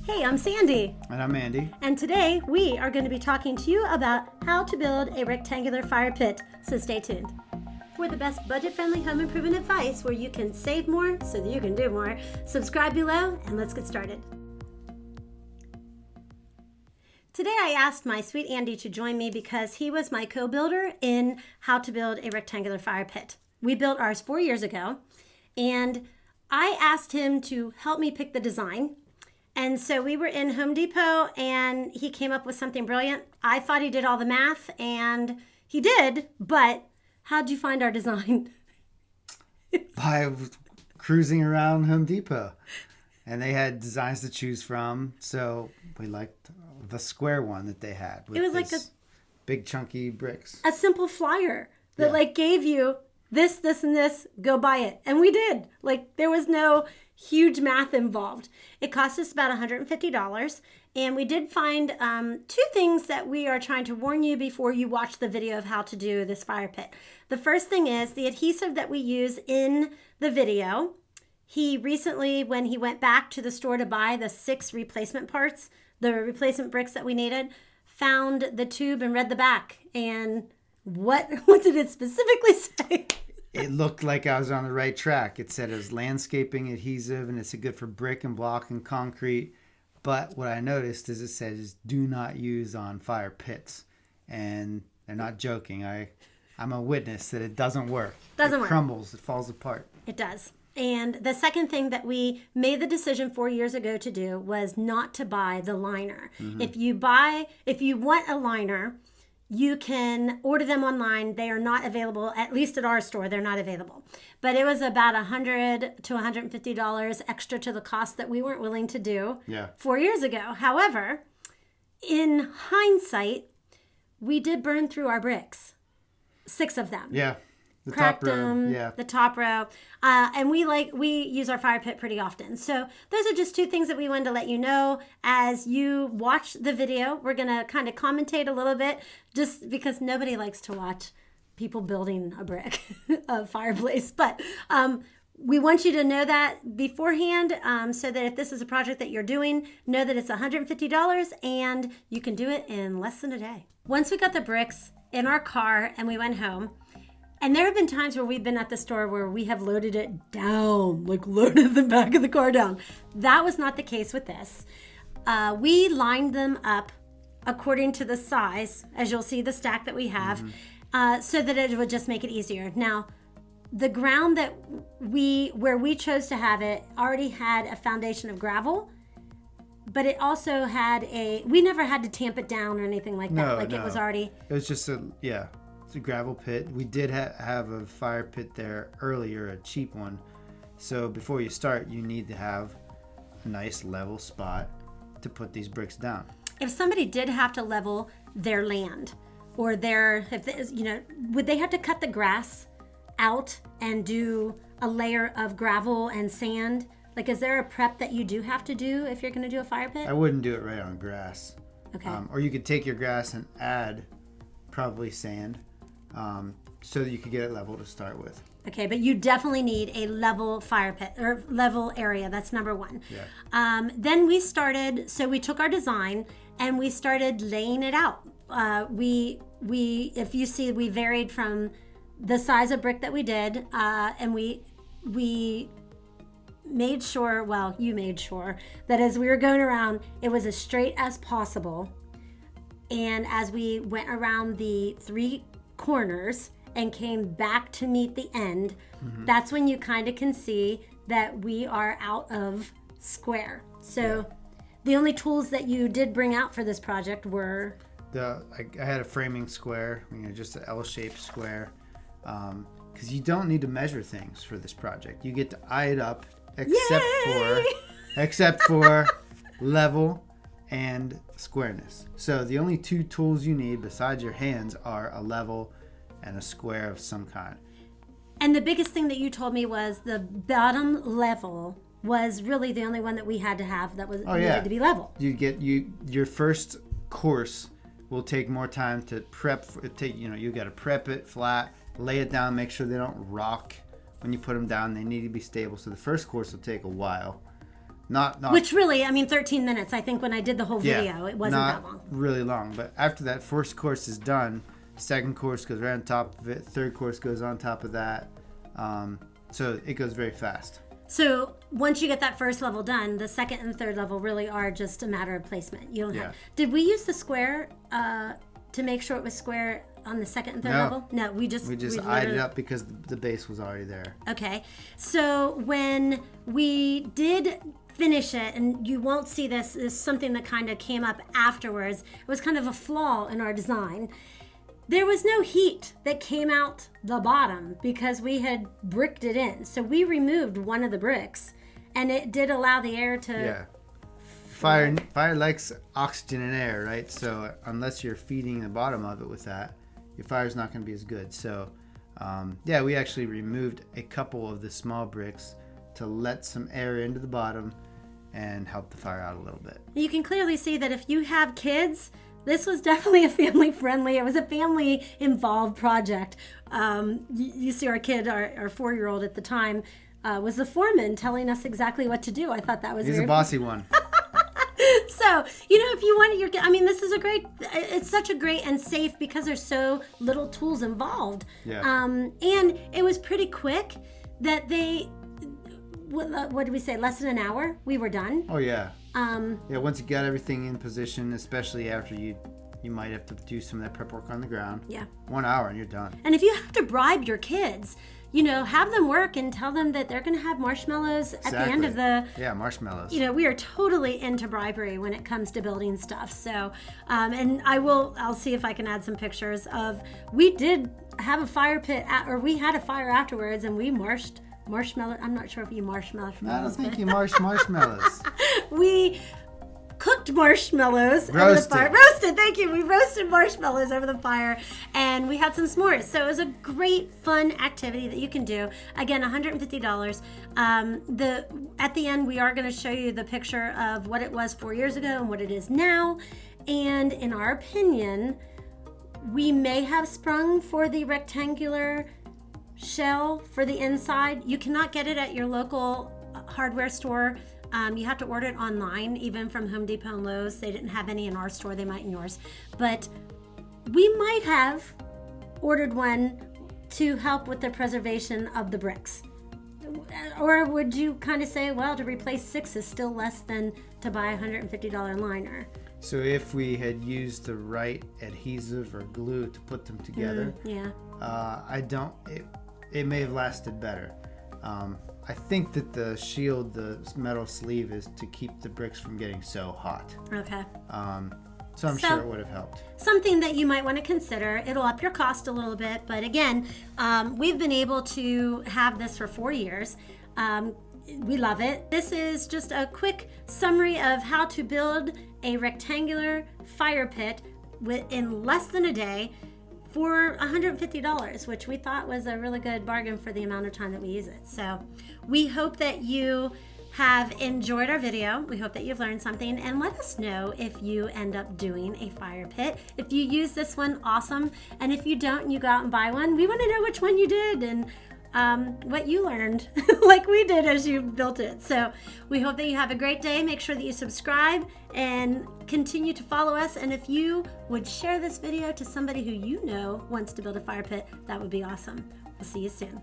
Hey, I'm Sandy. And I'm Andy. And today we are going to be talking to you about how to build a rectangular fire pit, so stay tuned. For the best budget-friendly home improvement advice where you can save more so that you can do more, subscribe below and let's get started. Today I asked my sweet Andy to join me because he was my co-builder in how to build a rectangular fire pit. We built ours 4 years ago, and I asked him to help me pick the design. And so we were in Home Depot and he came up with something brilliant. I thought he did all the math, and he did, but how'd you find our design? By cruising around Home Depot. And they had designs to choose from. So we liked the square one that they had. With It was like big chunky bricks. a simple flyer that gave you this, and this, go buy it. And we did. There was no huge math involved. It cost us about $150. And we did find two things that we are trying to warn you before you watch the video of how to do this fire pit. The first thing is the adhesive that we use in the video. He recently, when he went back to the store to buy the 6 replacement parts, the replacement bricks that we needed, found the tube and read the back. And what did it specifically say? It looked like I was on the right track. It said it was landscaping adhesive and it's good for brick and block and concrete. But what I noticed is it says do not use on fire pits. And they're not joking. I'm a witness that it doesn't work. Doesn't work. It crumbles. It falls apart. It does. And the second thing that we made the decision 4 years ago to do was not to buy the liner. Mm-hmm. If you want a liner, you can order them online. They are not available, at least at our store, they're not available. But it was about $100 to $150 extra to the cost that we weren't willing to do 4 years ago. However, in hindsight, we did burn through our bricks, 6 of them. Yeah. Cracked them, the top row. And we use our fire pit pretty often. So those are just 2 things that we wanted to let you know. As you watch the video, we're going to kind of commentate a little bit, just because nobody likes to watch people building a brick, a fireplace. But we want you to know that beforehand, so that if this is a project that you're doing, know that it's $150 and you can do it in less than a day. Once we got the bricks in our car and we went home, and there have been times where we've been at the store where we have loaded it down, loaded the back of the car down. That was not the case with this. We lined them up according to the size, as you'll see the stack that we have, so that it would just make it easier. Now, the ground where we chose to have it already had a foundation of gravel, but it also had we never had to tamp it down or anything like that. No. It was already... It was just a gravel pit. We did have a fire pit there earlier, a cheap one. So before you start, you need to have a nice level spot to put these bricks down. If somebody did have to level their land, or would they have to cut the grass out and do a layer of gravel and sand? Is there a prep that you do have to do if you're going to do a fire pit? I wouldn't do it right on grass. Okay. Or you could take your grass and add probably sand. So that you could get it level to start with. Okay, but you definitely need a level fire pit or level area. That's number 1. Yeah. Then we took our design and we started laying it out. If you see, we varied from the size of brick that we did, and we made sure, you made sure that as we were going around, it was as straight as possible. And as we went around the 3 corners and came back to meet the end, that's when you kind of can see that we are out of square. So the only tools that you did bring out for this project were... I had a framing square, just an L-shaped square, because you don't need to measure things for this project. You get to eye it up, except for level and squareness. So the only 2 tools you need besides your hands are a level and a square of some kind. And the biggest thing that you told me was the bottom level was really the only one that we had to have that was needed to be level. Your first course will take more time to prep. You got to prep it flat, lay it down, make sure they don't rock when you put them down. They need to be stable. So the first course will take a while. Not Which really, I mean, 13 minutes. I think when I did the whole video, it wasn't not that long. really long. But after that first course is done, second course goes right on top of it. Third course goes on top of that. So it goes very fast. So once you get that first level done, the second and third level really are just a matter of placement. You don't have. Did we use the square to make sure it was square on the second and third level? No, we just eyed it up because the base was already there. Okay, so when we did finish it, and you won't see this is something that kind of came up afterwards. It was kind of a flaw in our design. There was no heat that came out the bottom because we had bricked it in. So we removed one of the bricks, and it did allow the air to... Yeah. Fire likes oxygen and air, right? So unless you're feeding the bottom of it with that, your fire's not going to be as good. So, we actually removed a couple of the small bricks to let some air into the bottom and help the fire out a little bit. You can clearly see that if you have kids, this was definitely a family-friendly, it was a family-involved project. You see our kid, our 4-year-old at the time, was the foreman telling us exactly what to do. I thought that was He's a bossy one. So, if you want your, this is it's such a great and safe because there's so little tools involved. Yeah. And it was pretty quick that what did we say, less than an hour, we were done. Oh, yeah. Once you got everything in position, especially after you might have to do some of that prep work on the ground. Yeah. 1 hour and you're done. And if you have to bribe your kids, have them work and tell them that they're going to have marshmallows at the end of the... Yeah, marshmallows. We are totally into bribery when it comes to building stuff. So, and I'll see if I can add some pictures of, we did have a fire pit, or we had a fire afterwards, and we marshmallow. I'm not sure if you marshmallows. I don't think you marshmallows. We cooked marshmallows over the fire. Roasted, thank you. We roasted marshmallows over the fire, and we had some s'mores. So it was a great, fun activity that you can do. Again, $150. At the end, we are going to show you the picture of what it was 4 years ago and what it is now. And in our opinion, we may have sprung for the rectangular shell for the inside. You cannot get it at your local hardware store. You have to order it online, even from Home Depot and Lowe's. They didn't have any in our store. They might in yours. But we might have ordered one to help with the preservation of the bricks. Or would you kind of say, well, to replace 6 is still less than to buy a $150 liner? So if we had used the right adhesive or glue to put them together, it may have lasted better. I think that the shield, the metal sleeve, is to keep the bricks from getting so hot. Okay. So I'm sure it would have helped. Something that you might want to consider. It'll up your cost a little bit, but again, we've been able to have this for 4 years. We love it. This is just a quick summary of how to build a rectangular fire pit in less than a day for $150, which we thought was a really good bargain for the amount of time that we use it. So we hope that you have enjoyed our video. We hope that you've learned something, and let us know if you end up doing a fire pit. If you use this one, awesome. And if you don't and you go out and buy one, we want to know which one you did and what you learned like we did as you built it. So we hope that you have a great day. Make sure that you subscribe and continue to follow us. And if you would share this video to somebody who you know wants to build a fire pit, that would be awesome. We'll see you soon.